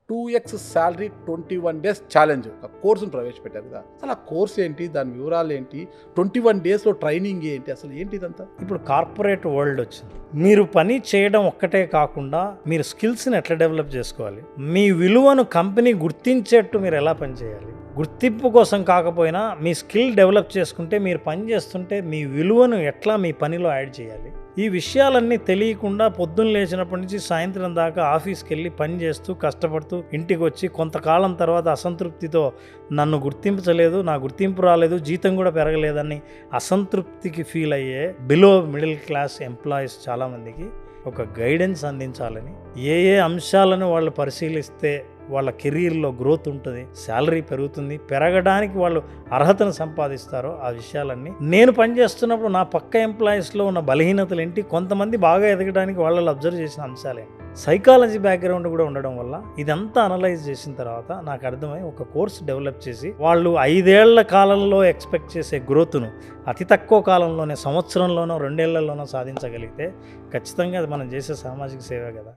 2x salary 21 days challenge ఒక కోర్సును ప్రవేశపెట్టారు కదా. అసలు ఆ కోర్స్ ఏంటి, దాని వివరాలు ఏంటి, 21 డేస్లో ట్రైనింగ్ ఏంటి, అసలు ఏంటి ఇదంతా? ఇప్పుడు కార్పొరేట్ వరల్డ్ వచ్చింది. మీరు పని చేయడం ఒక్కటే కాకుండా మీరు స్కిల్స్ని ఎట్లా డెవలప్ చేసుకోవాలి, మీ విలువను కంపెనీ గుర్తించేట్టు మీరు ఎలా పనిచేయాలి, గుర్తింపు కోసం కాకపోయినా మీ స్కిల్ డెవలప్ చేసుకుంటే మీరు పని చేస్తుంటే మీ విలువను ఎట్లా మీ పనిలో యాడ్ చేయాలి, ఈ విషయాలన్నీ తెలియకుండా పొద్దున్న లేచినప్పటి నుంచి సాయంత్రం దాకా ఆఫీస్కి వెళ్ళి పని చేస్తూ కష్టపడుతూ ఇంటికి వచ్చి కొంతకాలం తర్వాత అసంతృప్తితో నన్ను గుర్తించలేదు, నా గుర్తింపు రాలేదు, జీతం కూడా పెరగలేదని అసంతృప్తికి ఫీల్ అయ్యే బిలో మిడిల్ క్లాస్ ఎంప్లాయీస్ చాలామందికి ఒక గైడెన్స్ అందించాలని, ఏ ఏ అంశాలను వాళ్ళు పరిశీలిస్తే వాళ్ళ కెరీర్లో గ్రోత్ ఉంటుంది, శాలరీ పెరుగుతుంది, పెరగడానికి వాళ్ళు అర్హతను సంపాదిస్తారో ఆ విషయాలన్నీ నేను పనిచేస్తున్నప్పుడు నా పక్క ఎంప్లాయీస్లో ఉన్న బలహీనతలు ఏంటి, కొంతమంది బాగా ఎదగడానికి వాళ్ళలో అబ్జర్వ్ చేసిన అంశాలే, సైకాలజీ బ్యాక్గ్రౌండ్ కూడా ఉండడం వల్ల ఇదంతా అనలైజ్ చేసిన తర్వాత నాకు అర్థమై ఒక కోర్స్ డెవలప్ చేసి వాళ్ళు 5 ఏళ్ల కాలంలో ఎక్స్పెక్ట్ చేసే గ్రోత్ను అతి తక్కువ కాలంలోనే సంవత్సరంలోనో 2 ఏళ్లలోనో సాధించగలిగితే ఖచ్చితంగా అది మనం చేసే సామాజిక సేవే కదా.